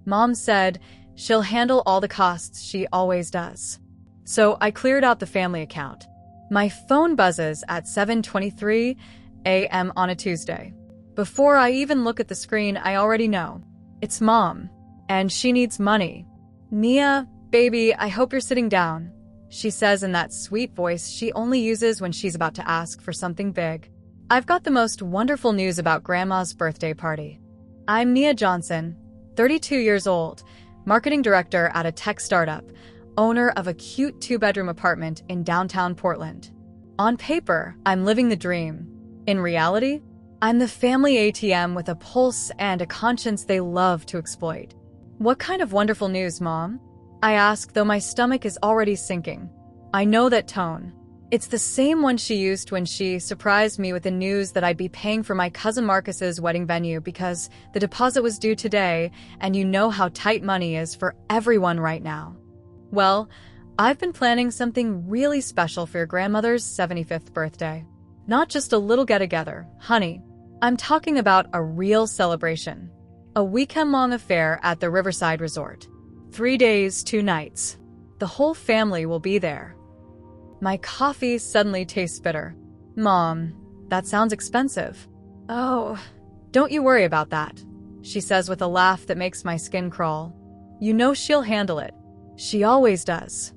Mom said she'll handle all the costs, she always does. So I cleared out the family account. My phone buzzes at 7:23 a.m. on a Tuesday. Before I even look at the screen, I already know. It's Mom, and she needs money. "Nia, baby, I hope you're sitting down," she says in that sweet voice she only uses when she's about to ask for something big. I've got the most wonderful news about Grandma's birthday party. I'm Nia Johnson, 32 years old, marketing director at a tech startup, owner of a cute 2-bedroom apartment in downtown Portland. On paper, I'm living the dream. In reality, I'm the family ATM with a pulse and a conscience they love to exploit. "What kind of wonderful news, Mom?" I ask, though my stomach is already sinking. I know that tone. It's the same one she used when she surprised me with the news that I'd be paying for my cousin Marcus's wedding venue because the deposit was due today, and you know how tight money is for everyone right now. Well, I've been planning something really special for your grandmother's 75th birthday. Not just a little get-together, honey. I'm talking about a real celebration. A weekend-long affair at the Riverside Resort. 3 days, 2 nights. The whole family will be there. My coffee suddenly tastes bitter. "Mom, that sounds expensive." "Oh, don't you worry about that," she says with a laugh that makes my skin crawl. "You know she'll handle it. She always does."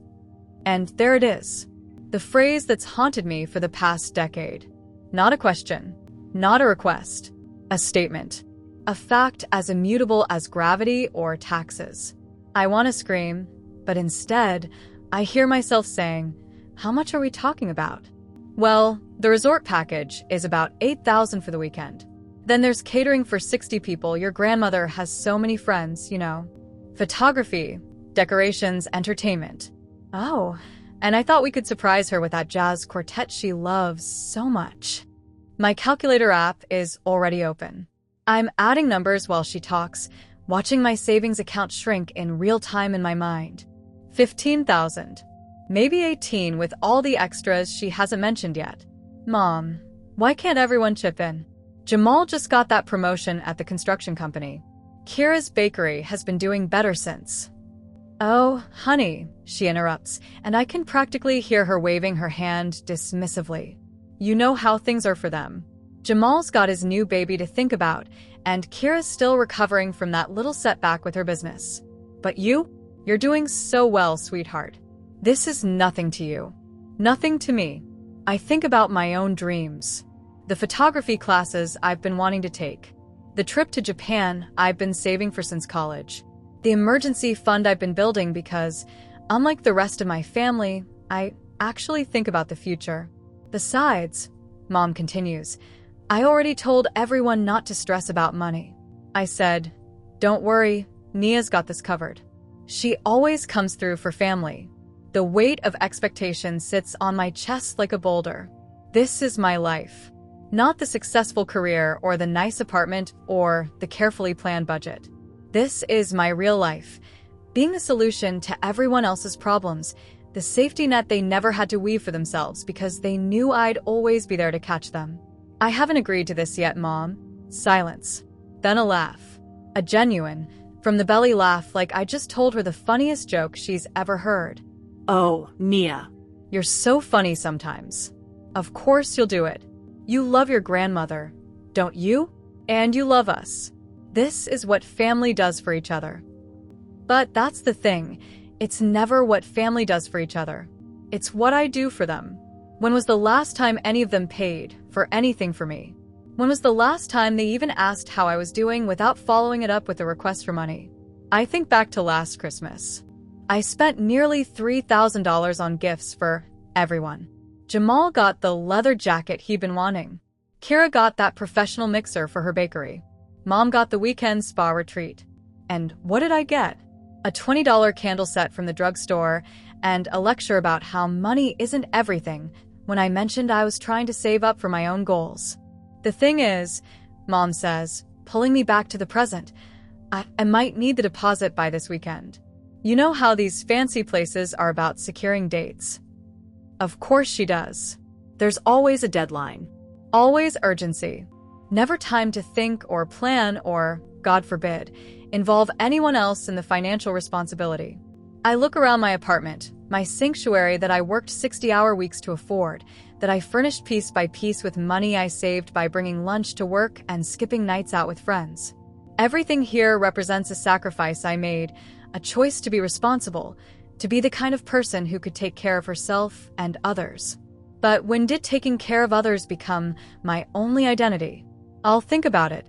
And there it is. The phrase that's haunted me for the past decade. Not a question. Not a request. A statement. A fact as immutable as gravity or taxes. I want to scream, but instead, I hear myself saying, "How much are we talking about?" Well, the resort package is about $8,000 for the weekend. Then there's catering for 60 people. Your grandmother has so many friends, you know. Photography, decorations, entertainment. Oh, and I thought we could surprise her with that jazz quartet she loves so much. My calculator app is already open. I'm adding numbers while she talks, watching my savings account shrink in real time in my mind. 15,000. Maybe 18 with all the extras she hasn't mentioned yet. Mom, why can't everyone chip in? Jamal just got that promotion at the construction company. Kira's bakery has been doing better since. "Oh, honey," she interrupts, and I can practically hear her waving her hand dismissively. "You know how things are for them. Jamal's got his new baby to think about, and Kira's still recovering from that little setback with her business. But you're doing so well, sweetheart. This is nothing to you. Nothing to me. I think about my own dreams. The photography classes I've been wanting to take. The trip to Japan I've been saving for since college. The emergency fund I've been building because, unlike the rest of my family, I actually think about the future. Besides," Mom continues, "I already told everyone not to stress about money." I said, "Don't worry, Nia's got this covered. She always comes through for family." The weight of expectation sits on my chest like a boulder. This is my life. Not the successful career or the nice apartment or the carefully planned budget. This is my real life. Being the solution to everyone else's problems, the safety net they never had to weave for themselves because they knew I'd always be there to catch them. "I haven't agreed to this yet, Mom." Silence. Then a laugh. A genuine, from the belly laugh like I just told her the funniest joke she's ever heard. "Oh, Nia. You're so funny sometimes. Of course you'll do it. You love your grandmother, don't you? And you love us. This is what family does for each other." But that's the thing. It's never what family does for each other. It's what I do for them. When was the last time any of them paid for anything for me? When was the last time they even asked how I was doing without following it up with a request for money? I think back to last Christmas. I spent nearly $3,000 on gifts for everyone. Jamal got the leather jacket he'd been wanting. Kira got that professional mixer for her bakery. Mom got the weekend spa retreat. And what did I get? A $20 candle set from the drugstore and a lecture about how money isn't everything when I mentioned I was trying to save up for my own goals. The thing is, Mom says, pulling me back to the present, I might need the deposit by this weekend. You know how these fancy places are about securing dates. Of course she does. There's always a deadline. Always urgency. Never time to think or plan or God forbid, involve anyone else in the financial responsibility. I look around my apartment, my sanctuary that I worked 60-hour weeks to afford, that I furnished piece by piece with money I saved by bringing lunch to work and skipping nights out with friends. Everything here represents a sacrifice I made, a choice to be responsible, to be the kind of person who could take care of herself and others. But when did taking care of others become my only identity? I'll think about it.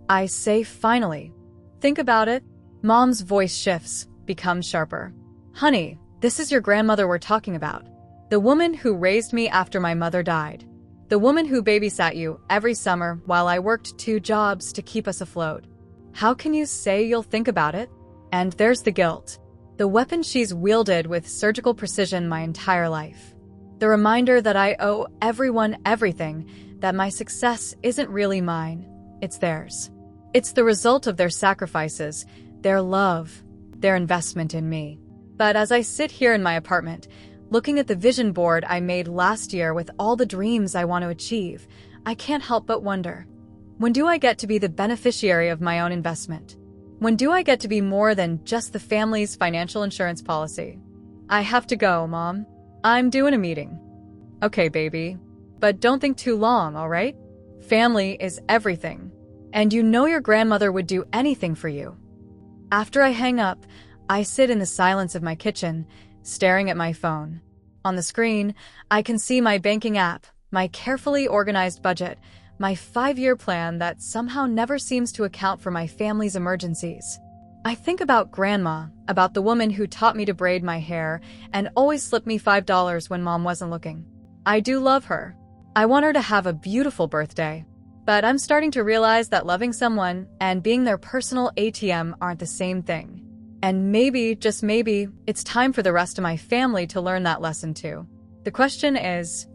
I say finally. Think about it. Mom's voice shifts, becomes sharper. Honey, this is your grandmother we're talking about. The woman who raised me after my mother died. The woman who babysat you every summer while I worked 2 jobs to keep us afloat. How can you say you'll think about it? And there's the guilt. The weapon she's wielded with surgical precision my entire life. The reminder that I owe everyone everything, that my success isn't really mine, it's theirs. It's the result of their sacrifices, their love, their investment in me. But as I sit here in my apartment, looking at the vision board I made last year with all the dreams I want to achieve, I can't help but wonder, when do I get to be the beneficiary of my own investment? When do I get to be more than just the family's financial insurance policy? I have to go, Mom. I'm doing a meeting. Okay, baby. But don't think too long, all right? Family is everything. And you know your grandmother would do anything for you. After I hang up, I sit in the silence of my kitchen, staring at my phone. On the screen, I can see my banking app, my carefully organized budget, my 5-year plan that somehow never seems to account for my family's emergencies. I think about Grandma, about the woman who taught me to braid my hair and always slipped me $5 when Mom wasn't looking. I do love her. I want her to have a beautiful birthday. But I'm starting to realize that loving someone and being their personal ATM aren't the same thing. And maybe, just maybe, it's time for the rest of my family to learn that lesson too. The question is,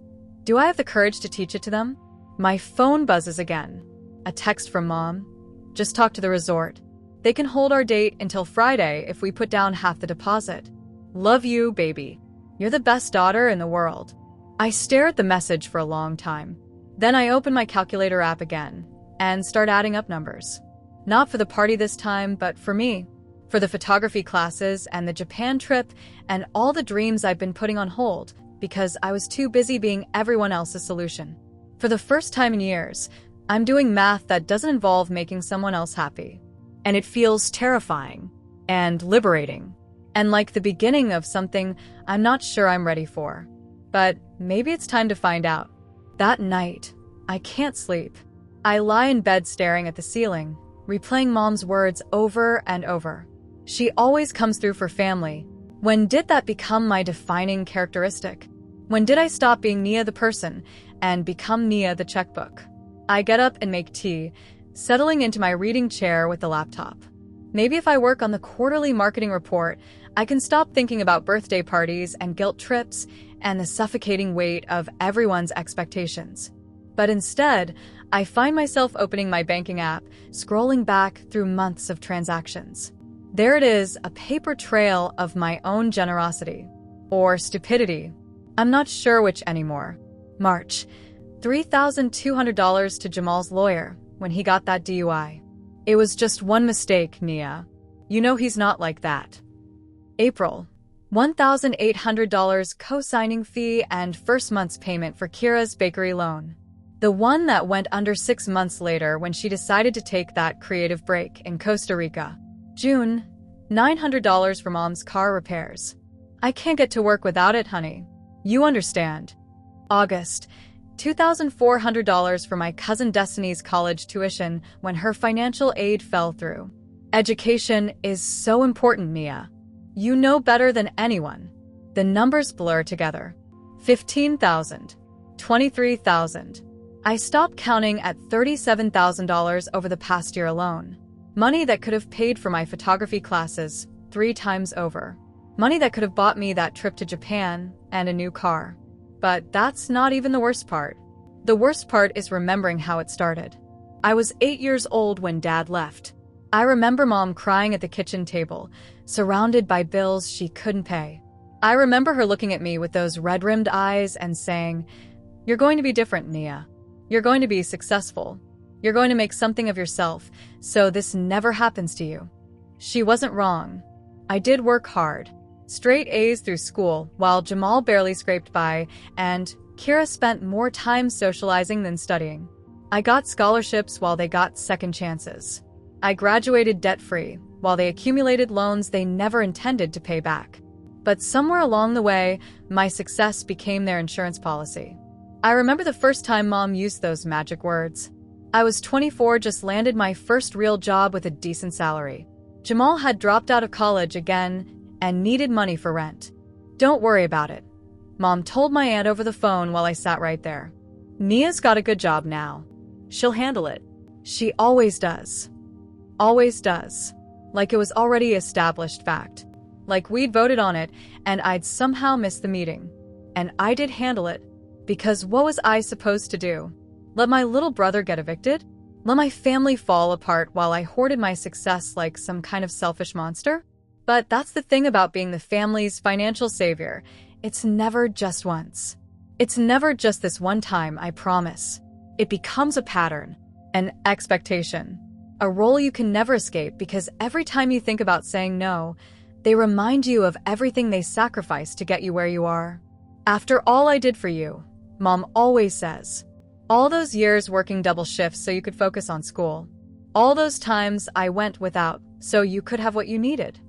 do I have the courage to teach it to them? My phone buzzes again. A text from Mom. Just talked to the resort. They can hold our date until Friday if we put down half the deposit. Love you, baby. You're the best daughter in the world. I stare at the message for a long time. Then I open my calculator app again and start adding up numbers. Not for the party this time, but for me. For the photography classes and the Japan trip and all the dreams I've been putting on hold because I was too busy being everyone else's solution. For the first time in years, I'm doing math that doesn't involve making someone else happy. And it feels terrifying and liberating and like the beginning of something I'm not sure I'm ready for. But maybe it's time to find out. That night, I can't sleep. I lie in bed staring at the ceiling, replaying Mom's words over and over. She always comes through for family. When did that become my defining characteristic? When did I stop being Nia the person and become Nia the checkbook? I get up and make tea, settling into my reading chair with the laptop. Maybe if I work on the quarterly marketing report, I can stop thinking about birthday parties and guilt trips and the suffocating weight of everyone's expectations. But instead, I find myself opening my banking app, scrolling back through months of transactions. There it is, a paper trail of my own generosity. Or stupidity. I'm not sure which anymore. March. $3,200 to Jamal's lawyer when he got that DUI. It was just one mistake, Nia. You know he's not like that. April. $1,800 co-signing fee and first month's payment for Kira's bakery loan. The one that went under 6 months later when she decided to take that creative break in Costa Rica. June. $900 for Mom's car repairs. I can't get to work without it, honey. You understand. August. $2,400 for my cousin Destiny's college tuition when her financial aid fell through. Education is so important, Nia. You know better than anyone. The numbers blur together. $15,000. $23,000. I stopped counting at $37,000 over the past year alone. Money that could have paid for my photography classes 3 times over. Money that could have bought me that trip to Japan and a new car. But that's not even the worst part. The worst part is remembering how it started. I was 8 years old when Dad left. I remember Mom crying at the kitchen table, surrounded by bills she couldn't pay. I remember her looking at me with those red-rimmed eyes and saying, "You're going to be different, Nia. You're going to be successful. You're going to make something of yourself, so this never happens to you. She wasn't wrong. I did work hard. Straight A's through school, while Jamal barely scraped by, and Kira spent more time socializing than studying. I got scholarships while they got second chances. I graduated debt-free, while they accumulated loans they never intended to pay back. But somewhere along the way, my success became their insurance policy. I remember the first time Mom used those magic words. I was 24, just landed my first real job with a decent salary. Jamal had dropped out of college again and needed money for rent. Don't worry about it, Mom told my aunt over the phone while I sat right there. Nia's got a good job now. She'll handle it. She always does. Always does. Like it was already established fact. Like we'd voted on it and I'd somehow missed the meeting. And I did handle it, because what was I supposed to do? Let my little brother get evicted? Let my family fall apart while I hoarded my success like some kind of selfish monster? But that's the thing about being the family's financial savior. It's never just once. It's never just this one time, I promise. It becomes a pattern, an expectation, a role you can never escape, because every time you think about saying no, they remind you of everything they sacrificed to get you where you are. After all I did for you, Mom always says. All those years working double shifts so you could focus on school. All those times I went without so you could have what you needed.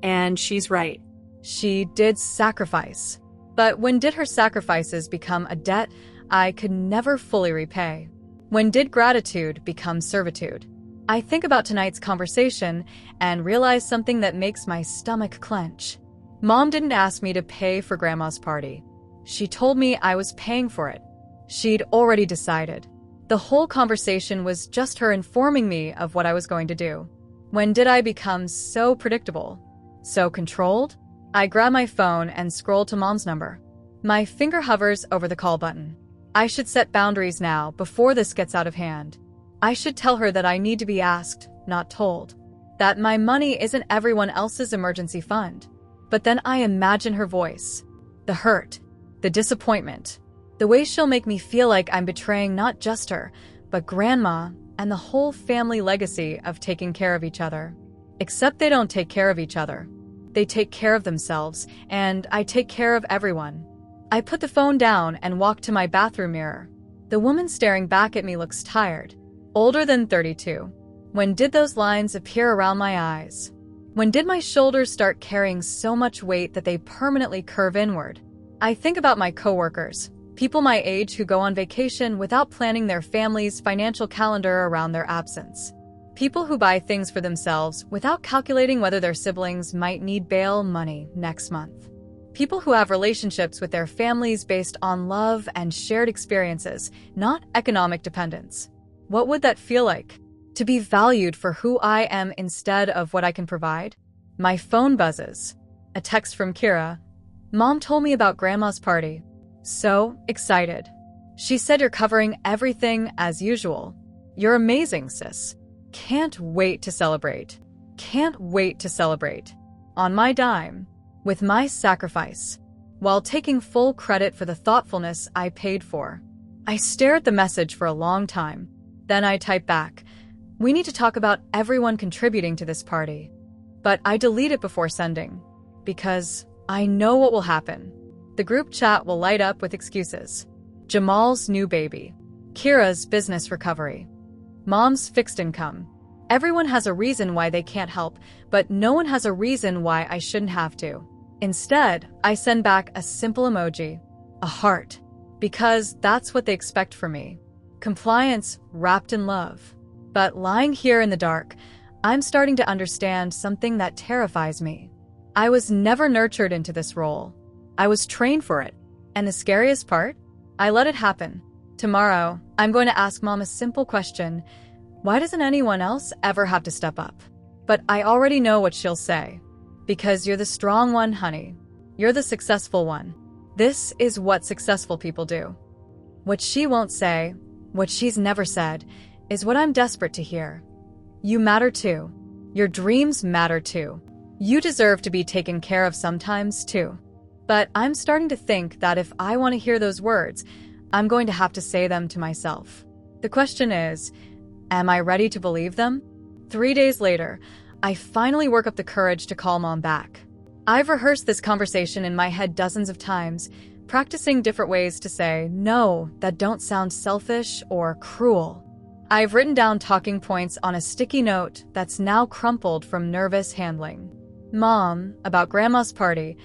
And she's right. She did sacrifice. But when did her sacrifices become a debt I could never fully repay? When did gratitude become servitude? I think about tonight's conversation and realize something that makes my stomach clench. Mom didn't ask me to pay for Grandma's party. She told me I was paying for it. She'd already decided. The whole conversation was just her informing me of what I was going to do. When did I become so predictable? So controlled? I grab my phone and scroll to Mom's number. My finger hovers over the call button. I should set boundaries now before this gets out of hand. I should tell her that I need to be asked, not told. That my money isn't everyone else's emergency fund. But then I imagine her voice. The hurt. The disappointment. The way she'll make me feel like I'm betraying not just her, but Grandma and the whole family legacy of taking care of each other. Except they don't take care of each other. They take care of themselves, and I take care of everyone. I put the phone down and walk to my bathroom mirror. The woman staring back at me looks tired. Older than 32. When did those lines appear around my eyes? When did my shoulders start carrying so much weight that they permanently curve inward? I think about my coworkers, people my age who go on vacation without planning their family's financial calendar around their absence. People who buy things for themselves without calculating whether their siblings might need bail money next month. People who have relationships with their families based on love and shared experiences, not economic dependence. What would that feel like? To be valued for who I am instead of what I can provide? My phone buzzes. A text from Kira. Mom told me about Grandma's party. So excited. She said you're covering everything as usual. You're amazing, sis. Can't wait to celebrate. Can't wait to celebrate. On my dime. With my sacrifice. While taking full credit for the thoughtfulness I paid for. I stare at the message for a long time. Then I type back. We need to talk about everyone contributing to this party. But I delete it before sending. Because I know what will happen. The group chat will light up with excuses. Jamal's new baby. Kira's business recovery. Mom's fixed income. Everyone has a reason why they can't help, but no one has a reason why I shouldn't have to. Instead, I send back a simple emoji. A heart. Because that's what they expect from me. Compliance wrapped in love. But lying here in the dark, I'm starting to understand something that terrifies me. I was never nurtured into this role. I was trained for it. And the scariest part? I let it happen. Tomorrow, I'm going to ask Mom a simple question. Why doesn't anyone else ever have to step up? But I already know what she'll say. Because you're the strong one, honey. You're the successful one. This is what successful people do. What she won't say, what she's never said, is what I'm desperate to hear. You matter too. Your dreams matter too. You deserve to be taken care of sometimes too. But I'm starting to think that if I want to hear those words, I'm going to have to say them to myself. The question is, am I ready to believe them? 3 days later, I finally work up the courage to call Mom back. I've rehearsed this conversation in my head dozens of times, practicing different ways to say no that don't sound selfish or cruel. I've written down talking points on a sticky note that's now crumpled from nervous handling. Mom, about Grandma's party.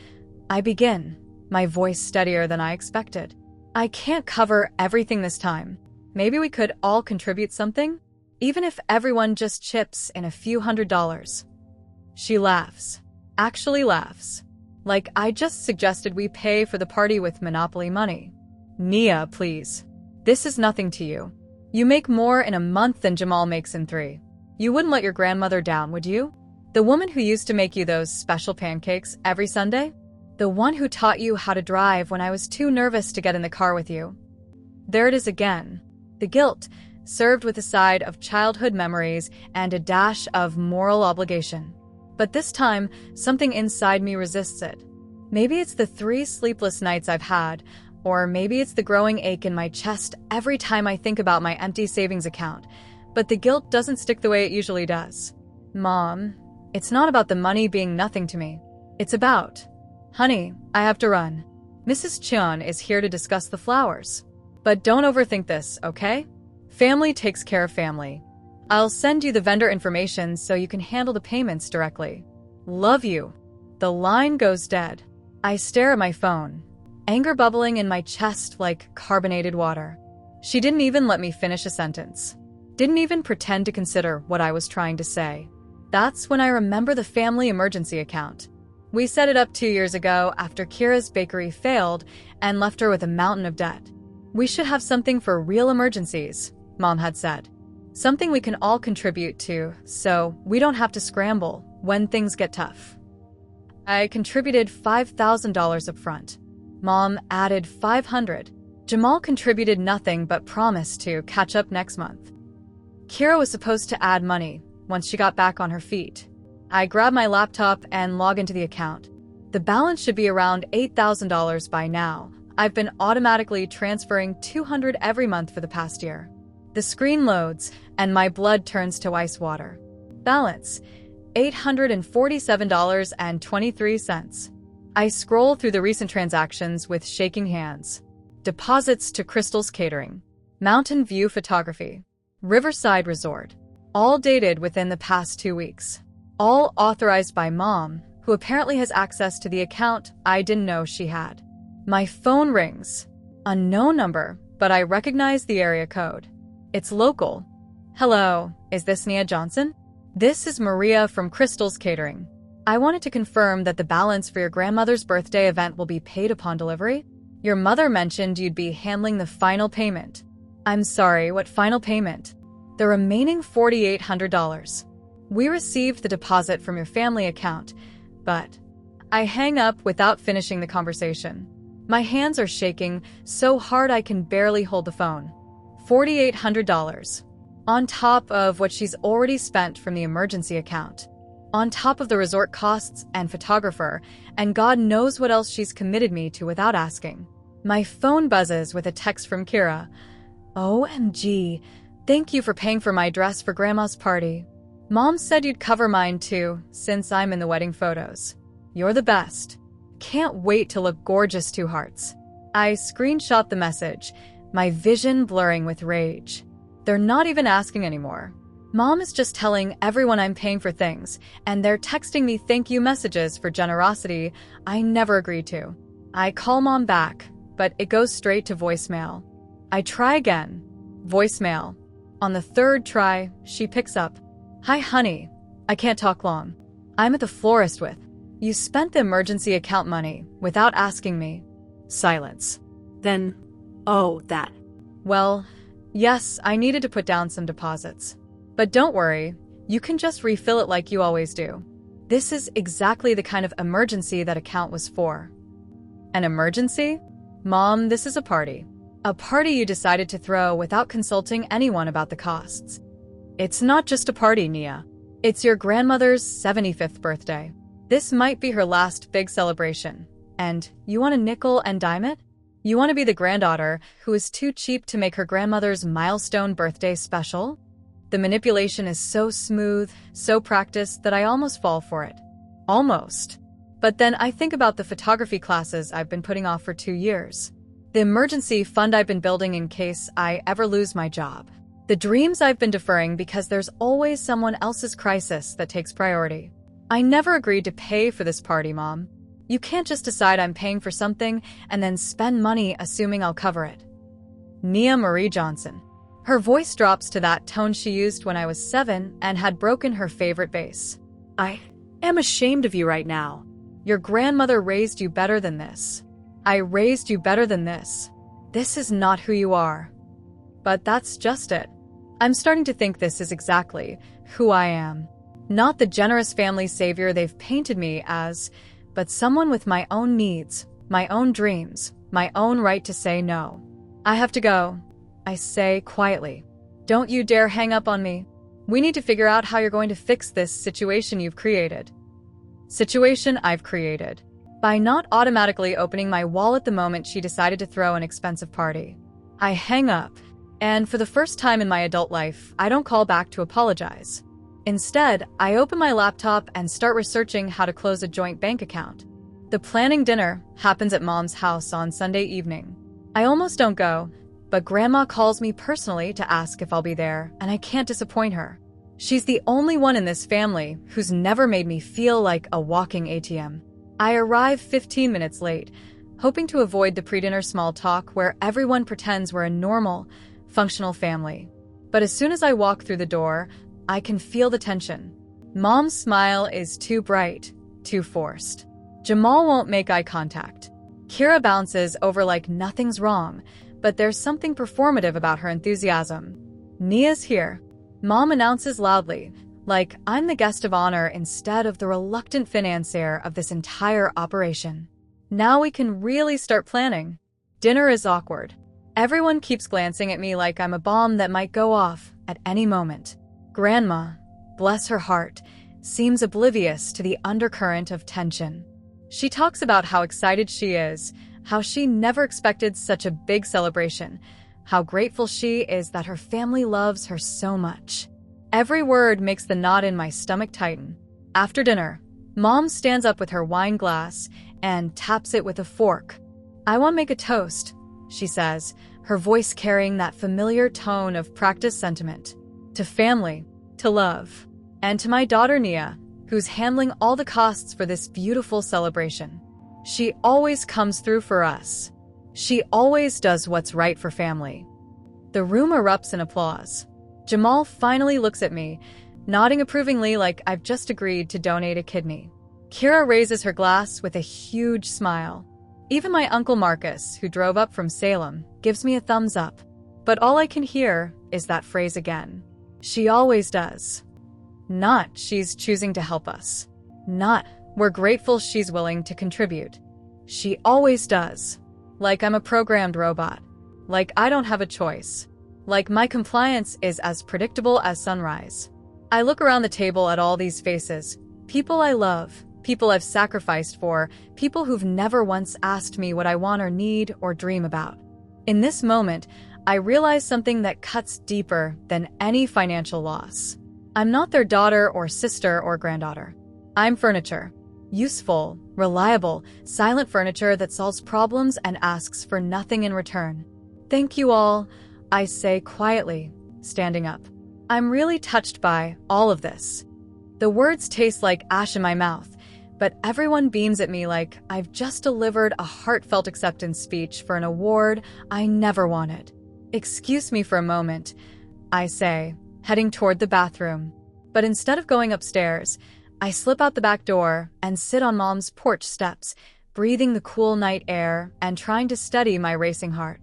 I begin, my voice steadier than I expected. I can't cover everything this time. Maybe we could all contribute something? Even if everyone just chips in a few $100s. She laughs. Actually laughs. Like I just suggested we pay for the party with Monopoly money. Nia, please. This is nothing to you. You make more in a month than Jamal makes in 3. You wouldn't let your grandmother down, would you? The woman who used to make you those special pancakes every Sunday? The one who taught you how to drive when I was too nervous to get in the car with you. There it is again. The guilt, served with a side of childhood memories and a dash of moral obligation. But this time, something inside me resists it. Maybe it's the 3 sleepless nights I've had, or maybe it's the growing ache in my chest every time I think about my empty savings account. But the guilt doesn't stick the way it usually does. Mom, it's not about the money being nothing to me. It's about, honey, I have to run. Mrs. Chun is here to discuss the flowers. But don't overthink this, okay? Family takes care of family. I'll send you the vendor information so you can handle the payments directly. Love you. The line goes dead. I stare at my phone, anger bubbling in my chest like carbonated water. She didn't even let me finish a sentence. Didn't even pretend to consider what I was trying to say. That's when I remember the family emergency account. We set it up 2 years ago after Kira's bakery failed and left her with a mountain of debt. We should have something for real emergencies, Mom had said. Something we can all contribute to, so we don't have to scramble when things get tough. I contributed $5,000 up front. Mom added $500. Jamal contributed nothing but promised to catch up next month. Kira was supposed to add money once she got back on her feet. I grab my laptop and log into the account. The balance should be around $8,000 by now. I've been automatically transferring $200 every month for the past year. The screen loads, and my blood turns to ice water. Balance, $847.23. I scroll through the recent transactions with shaking hands. Deposits to Crystal's Catering, Mountain View Photography, Riverside Resort, all dated within the past 2 weeks. All authorized by Mom, who apparently has access to the account I didn't know she had. My phone rings. Unknown number, but I recognize the area code. It's local. Hello, is this Nia Johnson? This is Maria from Crystal's Catering. I wanted to confirm that the balance for your grandmother's birthday event will be paid upon delivery. Your mother mentioned you'd be handling the final payment. I'm sorry, what final payment? The remaining $4,800. We received the deposit from your family account, but I hang up without finishing the conversation. My hands are shaking so hard I can barely hold the phone. $4,800. On top of what she's already spent from the emergency account. On top of the resort costs and photographer, and God knows what else she's committed me to without asking. My phone buzzes with a text from Kira. OMG, thank you for paying for my dress for Grandma's party. Mom said you'd cover mine too, since I'm in the wedding photos. You're the best. Can't wait to look gorgeous, 2 hearts. I screenshot the message, my vision blurring with rage. They're not even asking anymore. Mom is just telling everyone I'm paying for things, and they're texting me thank you messages for generosity I never agreed to. I call Mom back, but it goes straight to voicemail. I try again. Voicemail. On the 3rd try, she picks up. Hi, honey. I can't talk long. I'm at the florist with. You spent the emergency account money without asking me. Silence. Then, oh, that. Well, yes, I needed to put down some deposits. But don't worry, you can just refill it like you always do. This is exactly the kind of emergency that account was for. An emergency? Mom, this is a party. A party you decided to throw without consulting anyone about the costs. It's not just a party, Nia. It's your grandmother's 75th birthday. This might be her last big celebration. And you want to nickel and dime it? You want to be the granddaughter who is too cheap to make her grandmother's milestone birthday special? The manipulation is so smooth, so practiced that I almost fall for it. Almost. But then I think about the photography classes I've been putting off for 2 years. The emergency fund I've been building in case I ever lose my job. The dreams I've been deferring because there's always someone else's crisis that takes priority. I never agreed to pay for this party, Mom. You can't just decide I'm paying for something and then spend money assuming I'll cover it. Nia Marie Johnson. Her voice drops to that tone she used when I was 7 and had broken her favorite vase. I am ashamed of you right now. Your grandmother raised you better than this. I raised you better than this. This is not who you are. But that's just it. I'm starting to think this is exactly who I am. Not the generous family savior they've painted me as, but someone with my own needs, my own dreams, my own right to say no. I have to go, I say quietly. Don't you dare hang up on me. We need to figure out how you're going to fix this situation you've created. Situation I've created. By not automatically opening my wallet the moment she decided to throw an expensive party. I hang up, and for the first time in my adult life, I don't call back to apologize. Instead, I open my laptop and start researching how to close a joint bank account. The planning dinner happens at Mom's house on Sunday evening. I almost don't go, but Grandma calls me personally to ask if I'll be there, and I can't disappoint her. She's the only one in this family who's never made me feel like a walking ATM. I arrive 15 minutes late, hoping to avoid the pre-dinner small talk where everyone pretends we're a normal, functional family. But as soon as I walk through the door, I can feel the tension. Mom's smile is too bright, too forced. Jamal won't make eye contact. Kira bounces over like nothing's wrong, but there's something performative about her enthusiasm. Nia's here. Mom announces loudly, like I'm the guest of honor instead of the reluctant financier of this entire operation. Now we can really start planning. Dinner is awkward. Everyone keeps glancing at me like I'm a bomb that might go off at any moment. Grandma, bless her heart, seems oblivious to the undercurrent of tension. She talks about how excited she is, how she never expected such a big celebration, how grateful she is that her family loves her so much. Every word makes the knot in my stomach tighten. After dinner, Mom stands up with her wine glass and taps it with a fork. I want to make a toast, she says, her voice carrying that familiar tone of practiced sentiment. To family, to love, and to my daughter Nia, who's handling all the costs for this beautiful celebration. She always comes through for us. She always does what's right for family. The room erupts in applause. Jamal finally looks at me, nodding approvingly like I've just agreed to donate a kidney. Kira raises her glass with a huge smile. Even my Uncle Marcus, who drove up from Salem, gives me a thumbs up. But all I can hear is that phrase again. She always does. Not she's choosing to help us. Not we're grateful she's willing to contribute. She always does. Like I'm a programmed robot. Like I don't have a choice. Like my compliance is as predictable as sunrise. I look around the table at all these faces. People I love. People I've sacrificed for. People who've never once asked me what I want or need or dream about. In this moment, I realize something that cuts deeper than any financial loss. I'm not their daughter or sister or granddaughter. I'm furniture. Useful, reliable, silent furniture that solves problems and asks for nothing in return. Thank you all, I say quietly, standing up. I'm really touched by all of this. The words taste like ash in my mouth, but everyone beams at me like I've just delivered a heartfelt acceptance speech for an award I never wanted. Excuse me for a moment, I say, heading toward the bathroom. But instead of going upstairs, I slip out the back door and sit on Mom's porch steps, breathing the cool night air and trying to steady my racing heart.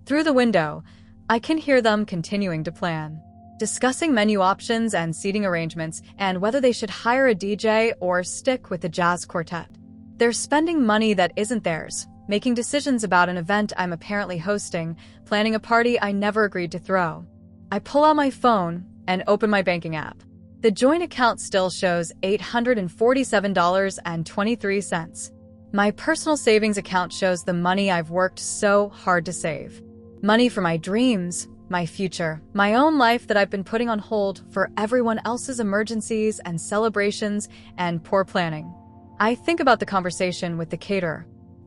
Through the window, I can hear them continuing to plan, discussing menu options and seating arrangements and whether they should hire a DJ or stick with the jazz quartet. They're spending money that isn't theirs, making decisions about an event I'm apparently hosting, planning a party I never agreed to throw. I pull out my phone and open my banking app. The joint account still shows $847.23. My personal savings account shows the money I've worked so hard to save. Money for my dreams, my future, my own life that I've been putting on hold for everyone else's emergencies and celebrations and poor planning. I think about the conversation with the caterer.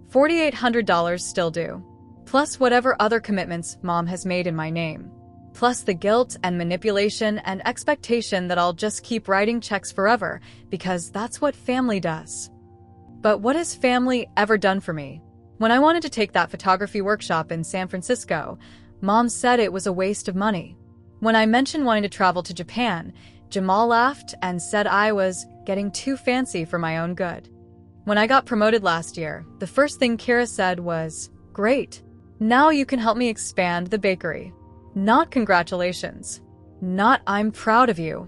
$4,800 still due, plus whatever other commitments Mom has made in my name, plus the guilt and manipulation and expectation that I'll just keep writing checks forever because that's what family does. But what has family ever done for me? When I wanted to take that photography workshop in San Francisco, Mom said it was a waste of money. When I mentioned wanting to travel to Japan, Jamal laughed and said I was getting too fancy for my own good. When I got promoted last year, the first thing Kira said was, "Great. Now you can help me expand the bakery." Not congratulations. Not I'm proud of you.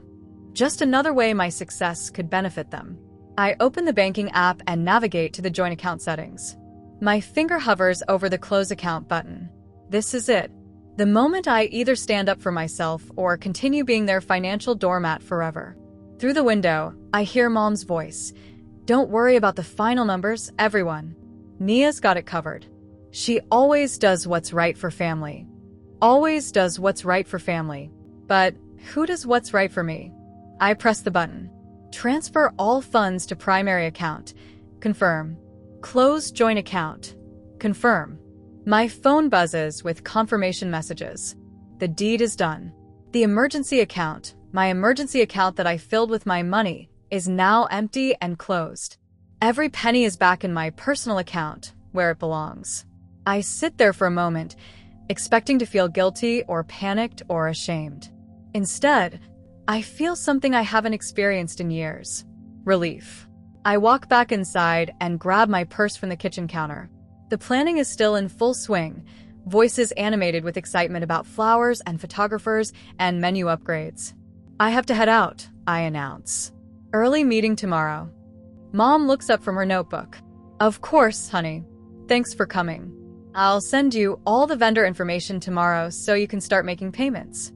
Just another way my success could benefit them. I open the banking app and navigate to the joint account settings. My finger hovers over the close account button. This is it. The moment I either stand up for myself or continue being their financial doormat forever. Through the window, I hear Mom's voice. "Don't worry about the final numbers, everyone. Nia's got it covered. She always does what's right for family. Always does what's right for family. But who does what's right for me?" I press the button. Transfer all funds to primary account. Confirm. Close joint account. Confirm. My phone buzzes with confirmation messages. The deed is done. The emergency account, my emergency account that I filled with my money, is now empty and closed. Every penny is back in my personal account, where it belongs. I sit there for a moment, expecting to feel guilty or panicked or ashamed. Instead, I feel something I haven't experienced in years. Relief. I walk back inside and grab my purse from the kitchen counter. The planning is still in full swing, voices animated with excitement about flowers and photographers and menu upgrades. I have to head out, I announce. Early meeting tomorrow. Mom looks up from her notebook. Of course, honey. Thanks for coming. I'll send you all the vendor information tomorrow so you can start making payments.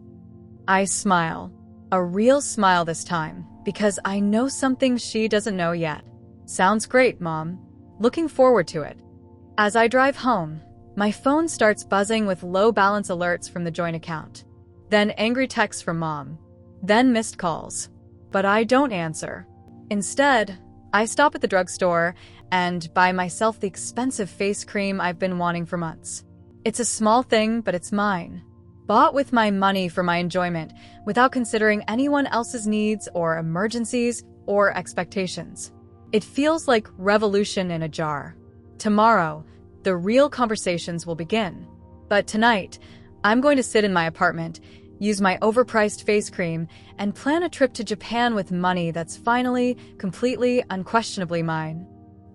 I smile. A real smile this time, because I know something she doesn't know yet. Sounds great, Mom. Looking forward to it. As I drive home, my phone starts buzzing with low balance alerts from the joint account. Then angry texts from Mom. Then missed calls. But I don't answer. Instead, I stop at the drugstore and buy myself the expensive face cream I've been wanting for months. It's a small thing, but it's mine. Bought with my money for my enjoyment, without considering anyone else's needs or emergencies or expectations. It feels like revolution in a jar. Tomorrow, the real conversations will begin. But tonight, I'm going to sit in my apartment, use my overpriced face cream, and plan a trip to Japan with money that's finally, completely, unquestionably mine.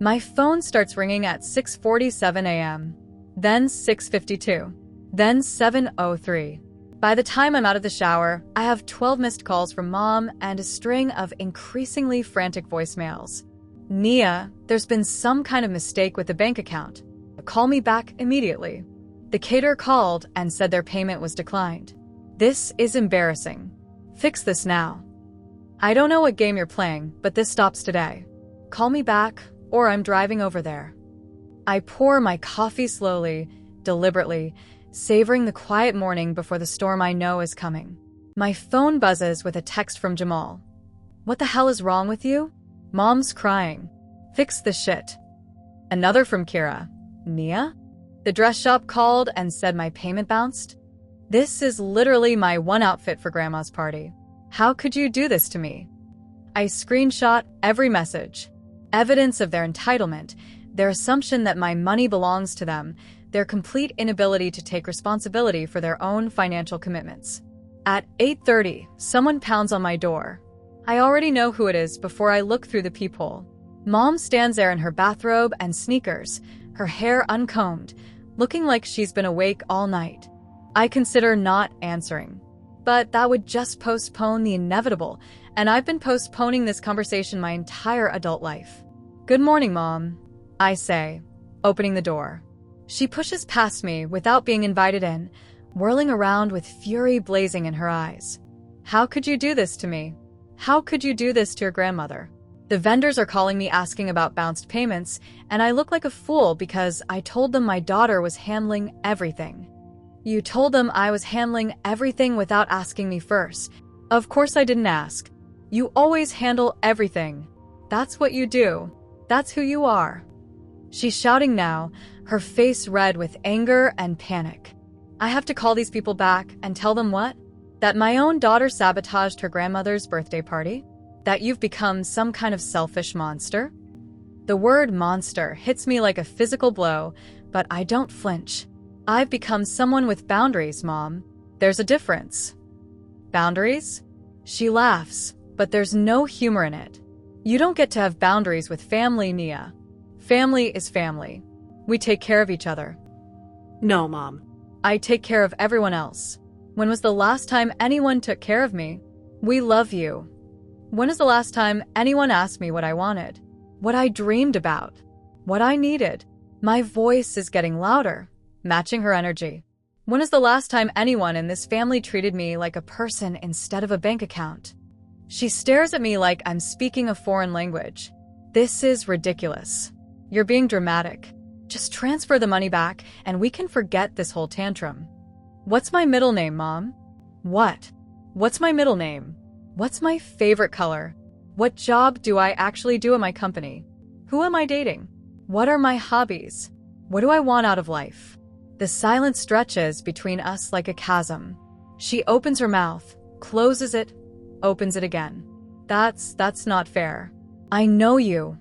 My phone starts ringing at 6:47 a.m., then 6:52, then 7:03. By the time I'm out of the shower, I have 12 missed calls from Mom and a string of increasingly frantic voicemails. "Nia, there's been some kind of mistake with the bank account. Call me back immediately." The caterer called and said their payment was declined. "This is embarrassing. Fix this now." "I don't know what game you're playing, but this stops today. Call me back, or I'm driving over there." I pour my coffee slowly, deliberately, savoring the quiet morning before the storm I know is coming. My phone buzzes with a text from Jamal. "What the hell is wrong with you? Mom's crying. Fix the shit." Another from Kira. "Nia? The dress shop called and said my payment bounced. This is literally my one outfit for Grandma's party. How could you do this to me?" I screenshot every message. Evidence of their entitlement, their assumption that my money belongs to them, their complete inability to take responsibility for their own financial commitments. At 8:30, someone pounds on my door. I already know who it is before I look through the peephole. Mom stands there in her bathrobe and sneakers, her hair uncombed, looking like she's been awake all night. I consider not answering. But that would just postpone the inevitable, and I've been postponing this conversation my entire adult life. "Good morning, Mom," I say, opening the door. She pushes past me without being invited in, whirling around with fury blazing in her eyes. "How could you do this to me? How could you do this to your grandmother?" The vendors are calling me asking about bounced payments, and I look like a fool because I told them my daughter was handling everything. You told them I was handling everything without asking me first. Of course I didn't ask. You always handle everything. That's what you do. That's who you are. She's shouting now, her face red with anger and panic. I have to call these people back and tell them what? That my own daughter sabotaged her grandmother's birthday party? That you've become some kind of selfish monster? The word monster hits me like a physical blow, but I don't flinch. I've become someone with boundaries, Mom. There's a difference. Boundaries? She laughs, but there's no humor in it. You don't get to have boundaries with family, Nia. Family is family. We take care of each other. No, Mom. I take care of everyone else. When was the last time anyone took care of me? We love you. When is the last time anyone asked me what I wanted? What I dreamed about? What I needed? My voice is getting louder, matching her energy. When is the last time anyone in this family treated me like a person instead of a bank account? She stares at me like I'm speaking a foreign language. This is ridiculous. You're being dramatic. Just transfer the money back and we can forget this whole tantrum. What's my middle name, Mom? What? What's my middle name? What's my favorite color? What job do I actually do in my company? Who am I dating? What are my hobbies? What do I want out of life? The silence stretches between us like a chasm. She opens her mouth, closes it, opens it again. That's not fair. I know you.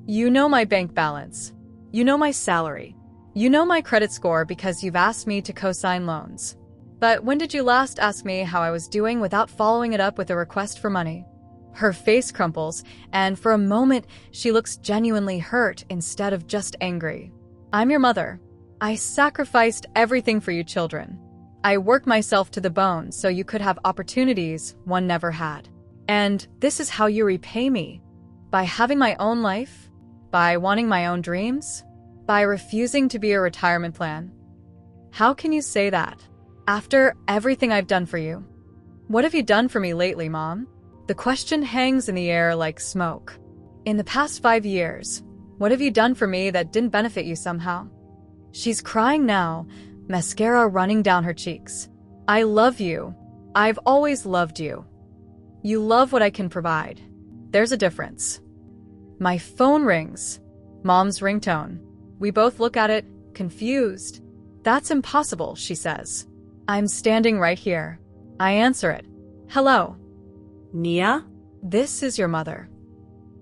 You know my bank balance. You know my salary. You know my credit score because you've asked me to co-sign loans. But when did you last ask me how I was doing without following it up with a request for money? Her face crumples, and for a moment, she looks genuinely hurt instead of just angry. I'm your mother. I sacrificed everything for you children. I worked myself to the bone so you could have opportunities one never had. And this is how you repay me. By having my own life? By wanting my own dreams? By refusing to be a retirement plan? How can you say that? After everything I've done for you? What have you done for me lately, Mom? The question hangs in the air like smoke. In the past 5 years, what have you done for me that didn't benefit you somehow? She's crying now, mascara running down her cheeks. I love you. I've always loved you. You love what I can provide. There's a difference. My phone rings. Mom's ringtone. We both look at it, confused. That's impossible, she says. I'm standing right here. I answer it. Hello. Nia? This is your mother.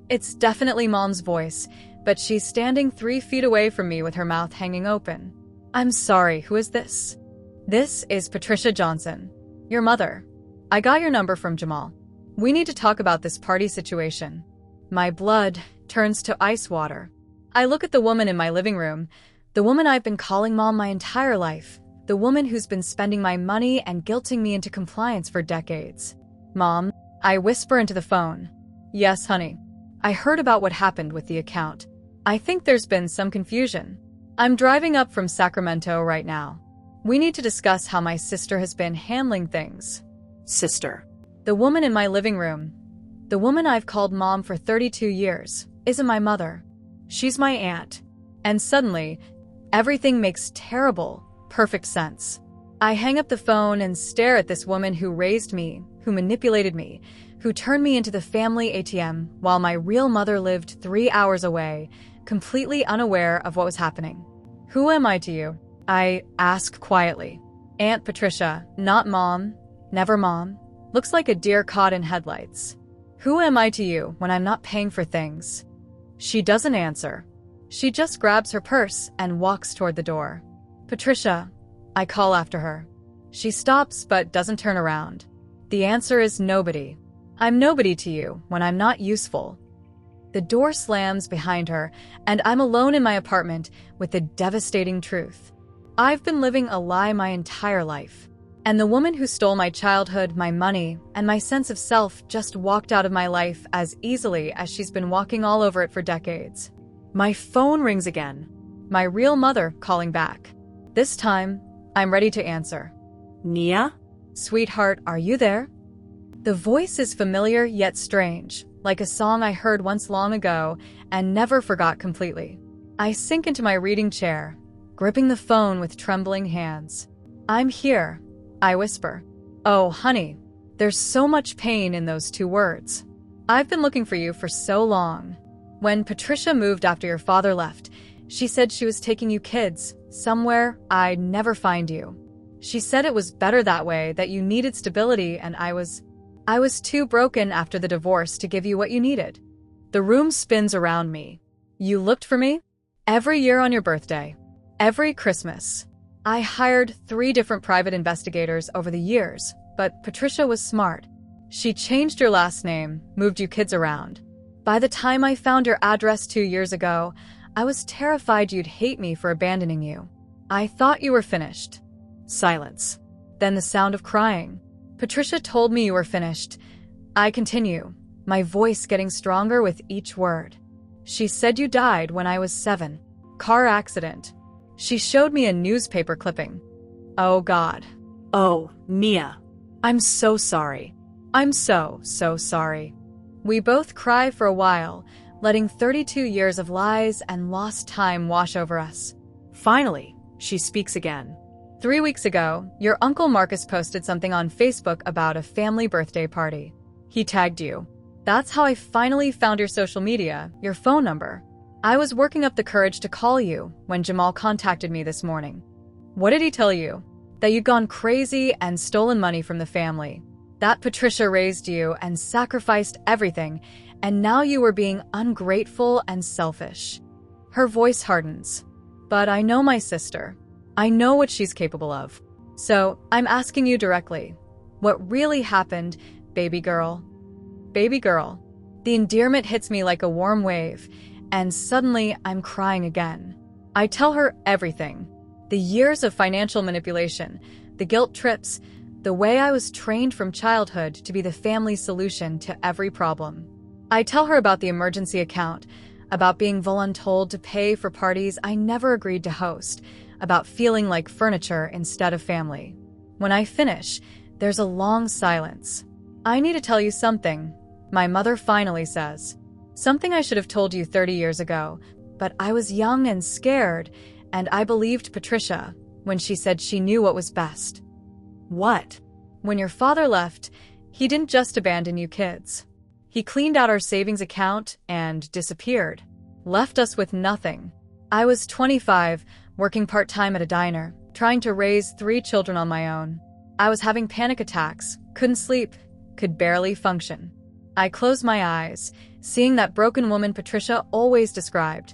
It's definitely Mom's voice, but she's standing 3 feet away from me with her mouth hanging open. I'm sorry, who is this? This is Patricia Johnson, your mother. I got your number from Jamal. We need to talk about this party situation. My blood turns to ice water. I look at the woman in my living room, the woman I've been calling Mom my entire life, the woman who's been spending my money and guilting me into compliance for decades. Mom, I whisper into the phone. Yes, honey. I heard about what happened with the account. I think there's been some confusion. I'm driving up from Sacramento right now. We need to discuss how my sister has been handling things. Sister. The woman in my living room, the woman I've called Mom for 32 years, isn't my mother. She's my aunt. And suddenly, everything makes terrible, perfect sense. I hang up the phone and stare at this woman who raised me, who manipulated me, who turned me into the family ATM while my real mother lived 3 hours away, completely unaware of what was happening. Who am I to you? I ask quietly. Aunt Patricia, not Mom, never Mom. Looks like a deer caught in headlights. Who am I to you when I'm not paying for things? She doesn't answer. She just grabs her purse and walks toward the door. Patricia, I call after her. She stops but doesn't turn around. The answer is nobody. I'm nobody to you when I'm not useful. The door slams behind her, and I'm alone in my apartment with the devastating truth. I've been living a lie my entire life. And the woman who stole my childhood, my money, and my sense of self just walked out of my life as easily as she's been walking all over it for decades. My phone rings again. My real mother calling back. This time, I'm ready to answer. Nia? Sweetheart, are you there? The voice is familiar yet strange, like a song I heard once long ago and never forgot completely. I sink into my reading chair, gripping the phone with trembling hands. "I'm here," I whisper. "Oh, honey, there's so much pain in those 2 words. I've been looking for you for so long. When Patricia moved after your father left, she said she was taking you kids somewhere I'd never find you. She said it was better that way, that you needed stability, and I was too broken after the divorce to give you what you needed." The room spins around me. "You looked for me? Every year on your birthday. Every Christmas. I hired 3 different private investigators over the years, but Patricia was smart. She changed your last name, moved you kids around. By the time I found your address 2 years ago, I was terrified you'd hate me for abandoning you. I thought you were finished." Silence. Then the sound of crying. "Patricia told me you were finished." I continue, my voice getting stronger with each word. "She said you died when I was 7. Car accident. She showed me a newspaper clipping." Oh God. Oh, Nia. I'm so sorry. I'm so sorry. We both cry for a while, letting 32 years of lies and lost time wash over us. Finally, she speaks again. 3 weeks ago, your Uncle Marcus posted something on Facebook about a family birthday party. He tagged you. That's how I finally found your social media, your phone number. I was working up the courage to call you when Jamal contacted me this morning. What did he tell you? That you'd gone crazy and stolen money from the family. That Patricia raised you and sacrificed everything, and now you were being ungrateful and selfish. Her voice hardens. But I know my sister. I know what she's capable of. So I'm asking you directly. What really happened, baby girl? Baby girl. The endearment hits me like a warm wave, and suddenly I'm crying again. I tell her everything. The years of financial manipulation, the guilt trips, the way I was trained from childhood to be the family solution to every problem. I tell her about the emergency account, about being voluntold to pay for parties I never agreed to host, about feeling like furniture instead of family. When I finish, there's a long silence. "I need to tell you something," my mother finally says. "Something I should have told you 30 years ago, but I was young and scared, and I believed Patricia when she said she knew what was best." "What?" "When your father left, he didn't just abandon you kids. He cleaned out our savings account and disappeared, left us with nothing. I was 25, working part-time at a diner, trying to raise 3 children on my own. I was having panic attacks, couldn't sleep, could barely function. I closed my eyes, seeing that broken woman Patricia always described,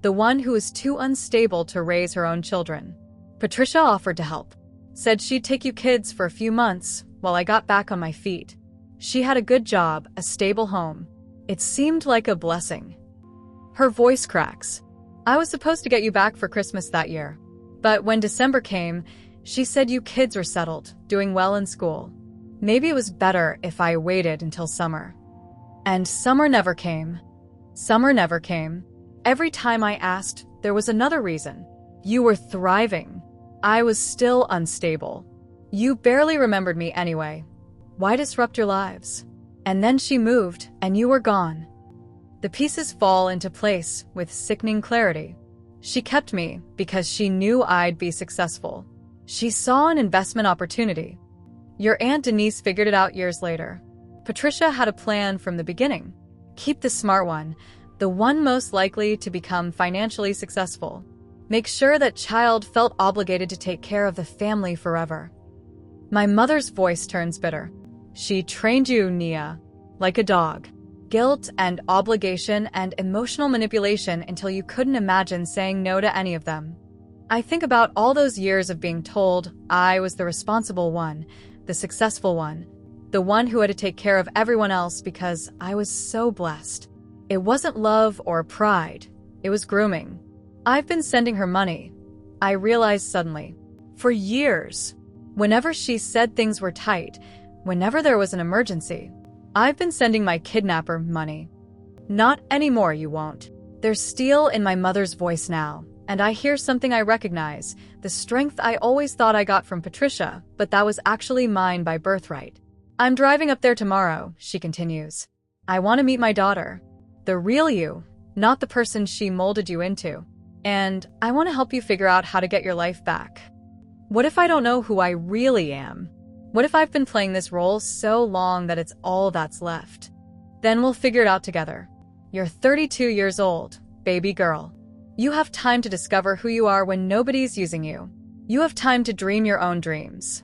the one who was too unstable to raise her own children. Patricia offered to help, said she'd take you kids for a few months while I got back on my feet. She had a good job, a stable home. It seemed like a blessing." Her voice cracks. "I was supposed to get you back for Christmas that year. But when December came, she said you kids were settled, doing well in school. Maybe it was better if I waited until summer." And summer never came. Summer never came. Every time I asked, there was another reason. You were thriving. I was still unstable. You barely remembered me anyway. Why disrupt your lives? And then she moved, and you were gone. The pieces fall into place with sickening clarity. She kept me because she knew I'd be successful. She saw an investment opportunity. Your Aunt Denise figured it out years later. Patricia had a plan from the beginning. Keep the smart one, the one most likely to become financially successful. Make sure that child felt obligated to take care of the family forever. My mother's voice turns bitter. She trained you, Nia, like a dog. Guilt and obligation and emotional manipulation until you couldn't imagine saying no to any of them. I think about all those years of being told I was the responsible one, the successful one, the one who had to take care of everyone else because I was so blessed. It wasn't love or pride. It was grooming. I've been sending her money. I realized suddenly. For years. Whenever she said things were tight, whenever there was an emergency, I've been sending my kidnapper money. Not anymore, you won't. There's steel in my mother's voice now, and I hear something I recognize, the strength I always thought I got from Patricia, but that was actually mine by birthright. I'm driving up there tomorrow, she continues. I want to meet my daughter. The real you, not the person she molded you into. And I want to help you figure out how to get your life back. What if I don't know who I really am? What if I've been playing this role so long that it's all that's left? Then we'll figure it out together. You're 32 years old, baby girl. You have time to discover who you are when nobody's using you. You have time to dream your own dreams.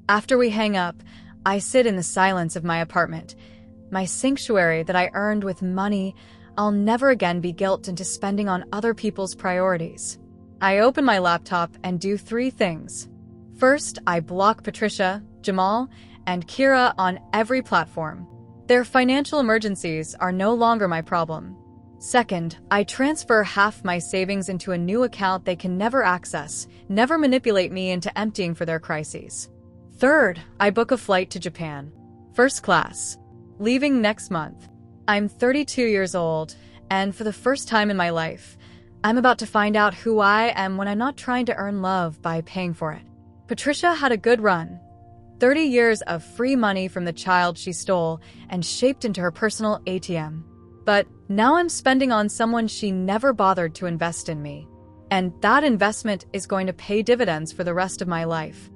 After we hang up, I sit in the silence of my apartment, my sanctuary that I earned with money I'll never again be guilted into spending on other people's priorities. I open my laptop and do 3 things. First, I block Patricia, Jamal, and Kira on every platform. Their financial emergencies are no longer my problem. Second, I transfer half my savings into a new account they can never access, never manipulate me into emptying for their crises. Third, I book a flight to Japan. First class. Leaving next month. I'm 32 years old, and for the first time in my life, I'm about to find out who I am when I'm not trying to earn love by paying for it. Patricia had a good run. 30 years of free money from the child she stole and shaped into her personal ATM. But now I'm spending on someone she never bothered to invest in me. And that investment is going to pay dividends for the rest of my life.